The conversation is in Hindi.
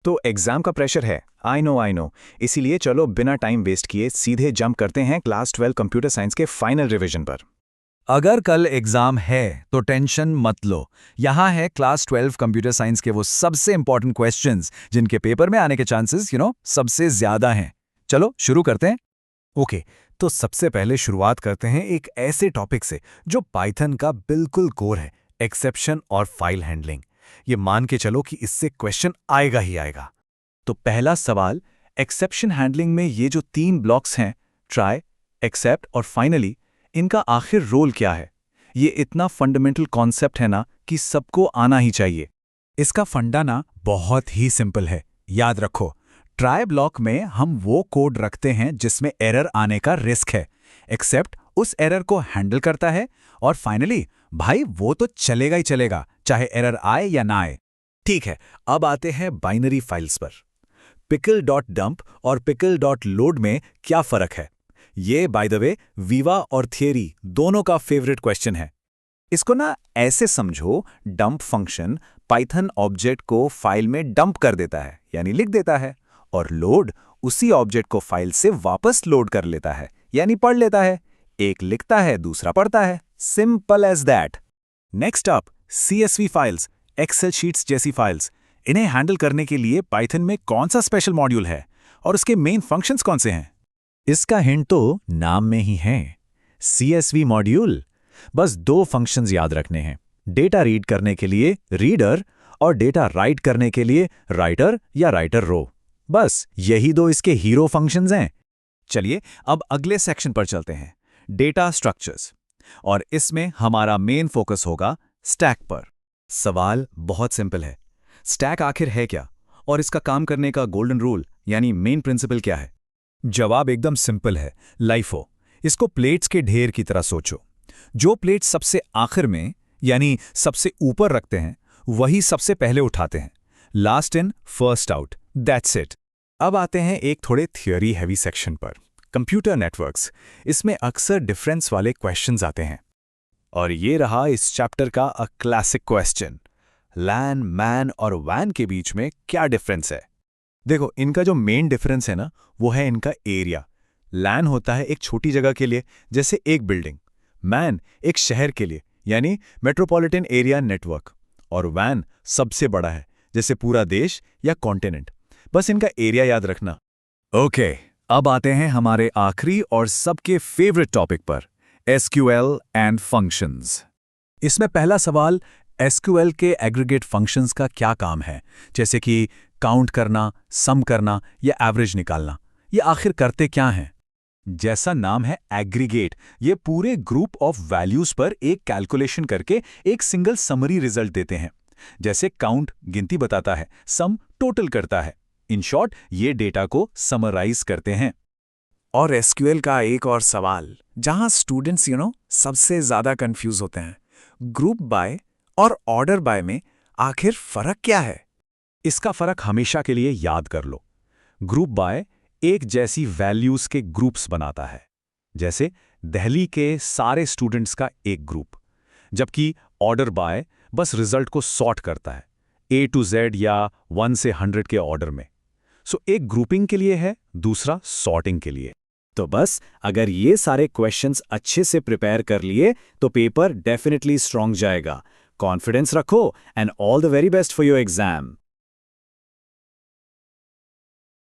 तो एग्जाम का प्रेशर है, आई नो। इसीलिए चलो बिना टाइम वेस्ट किए सीधे जंप करते हैं क्लास 12 कंप्यूटर साइंस के फाइनल रिवीजन पर। अगर कल एग्जाम है तो टेंशन मत लो। यहाँ है क्लास 12 कंप्यूटर साइंस के वो सबसे इंपॉर्टेंट क्वेश्चंस जिनके पेपर में आने के चांसेस सबसे ज्यादा हैं। चलो शुरू करते हैं। ओके, तो सबसे पहले शुरुआत करते हैं एक ऐसे टॉपिक से जो पाइथन का बिल्कुल कोर है, एक्सेप्शन और फाइल हैंडलिंग। ये मान के चलो कि इससे क्वेश्चन आएगा ही आएगा। तो पहला सवाल, एक्सेप्शन हैंडलिंग में ये जो 3 ब्लॉक्स हैं, ट्राई, एक्सेप्ट और फाइनली, इनका आखिर रोल क्या है? ये इतना फंडामेंटल कॉन्सेप्ट है ना कि सबको आना ही चाहिए। इसका फंडा ना बहुत ही सिंपल है, याद रखो। ट्राई ब्लॉक में हम वो कोड रखते हैं जिसमें एरर आने का रिस्क है, एक्सेप्ट उस एरर को हैंडल करता है, और फाइनली भाई वो तो चलेगा ही चलेगा, चाहे एरर आए या ना आए। ठीक है, अब आते हैं बाइनरी फाइल्स पर। pickle.dump और pickle.load में क्या फर्क है? ये बाय द वे वीवा और थियरी दोनों का फेवरेट क्वेश्चन है। इसको ना ऐसे समझो, डंप फंक्शन पाइथन ऑब्जेक्ट को फाइल में डंप कर देता है, यानी लिख देता है, और लोड उसी ऑब्जेक्ट को फाइल से वापस लोड कर लेता है, यानी पढ़ लेता है। एक लिखता है, दूसरा पढ़ता है, simple as that. Next up, CSV files, excel sheets जैसी फाइल्स। इन्हें हैंडल करने के लिए पाइथन में कौन सा स्पेशल मॉड्यूल है और उसके मेन फंक्शंस कौन से हैं? इसका हिंट तो नाम में ही है, CSV मॉड्यूल। बस 2 फंक्शंस याद रखने हैं, डेटा रीड करने के लिए रीडर और डेटा राइट करने के लिए राइटर या राइटर रो। बस यही 2 इसके हीरो फंक्शंस हैं। चलिए अब अगले सेक्शन पर चलते हैं, डेटा स्ट्रक्चर्स, और इसमें हमारा मेन फोकस होगा स्टैक पर। सवाल बहुत सिंपल है, स्टैक आखिर है क्या और इसका काम करने का गोल्डन रूल यानी मेन प्रिंसिपल क्या है? जवाब एकदम सिंपल है, लाइफो। इसको प्लेट्स के ढेर की तरह सोचो। जो प्लेट सबसे आखिर में यानी सबसे ऊपर रखते हैं वही सबसे पहले उठाते हैं। Last in first out, that's it. अब आते हैं एक थोड़े थियोरी हैवी सेक्शन पर, कंप्यूटर नेटवर्क्स। इसमें अक्सर डिफरेंस वाले क्वेश्चंस आते हैं, और ये रहा इस चैप्टर का a classic question, LAN, MAN और वैन के बीच में क्या डिफरेंस है? देखो, इनका जो मेन डिफरेंस है ना, वो है इनका एरिया। लैन होता है एक छोटी जगह के लिए, जैसे एक बिल्डिंग। मैन एक शहर के लिए, यानी मेट्रोपॉलिटन एरिया नेटवर्क। और वैन सबसे बड़ा है, जैसे पूरा देश या कॉन्टिनेंट। बस इनका एरिया याद रखना। ओके, अब आते हैं हमारे आखिरी और सबके फेवरेट टॉपिक पर, SQL एंड फंक्शंस। इसमें पहला सवाल, SQL के एग्रीगेट फंक्शंस का क्या काम है? जैसे कि काउंट करना, सम करना या एवरेज निकालना। ये आखिर करते क्या हैं? जैसा नाम है एग्रीगेट, ये पूरे ग्रुप ऑफ वैल्यूज पर एक कैलकुलेशन करके एक सिंगल समरी रिजल्ट देते हैं। जैसे काउंट गिनती बताता है, सम टोटल करता है। इन शॉर्ट, ये डेटा को समराइज करते हैं। और SQL का एक और सवाल, जहां स्टूडेंट्स सबसे ज्यादा कंफ्यूज होते हैं, ग्रुप बाय और ऑर्डर बाय में आखिर फर्क क्या है? इसका फर्क हमेशा के लिए याद कर लो। ग्रुप बाय एक जैसी वैल्यूज के ग्रुप्स बनाता है, जैसे दिल्ली के सारे स्टूडेंट्स का एक ग्रुप, जबकि ऑर्डर बाय बस रिजल्ट को सॉर्ट करता है, A to Z या 1 से 100 के ऑर्डर में। सो एक ग्रुपिंग के लिए है, दूसरा सॉर्टिंग के लिए। तो बस अगर ये सारे क्वेश्चंस अच्छे से प्रिपेयर कर लिए तो पेपर डेफिनेटली स्ट्रांग जाएगा। कॉन्फिडेंस रखो and all the very best for your exam.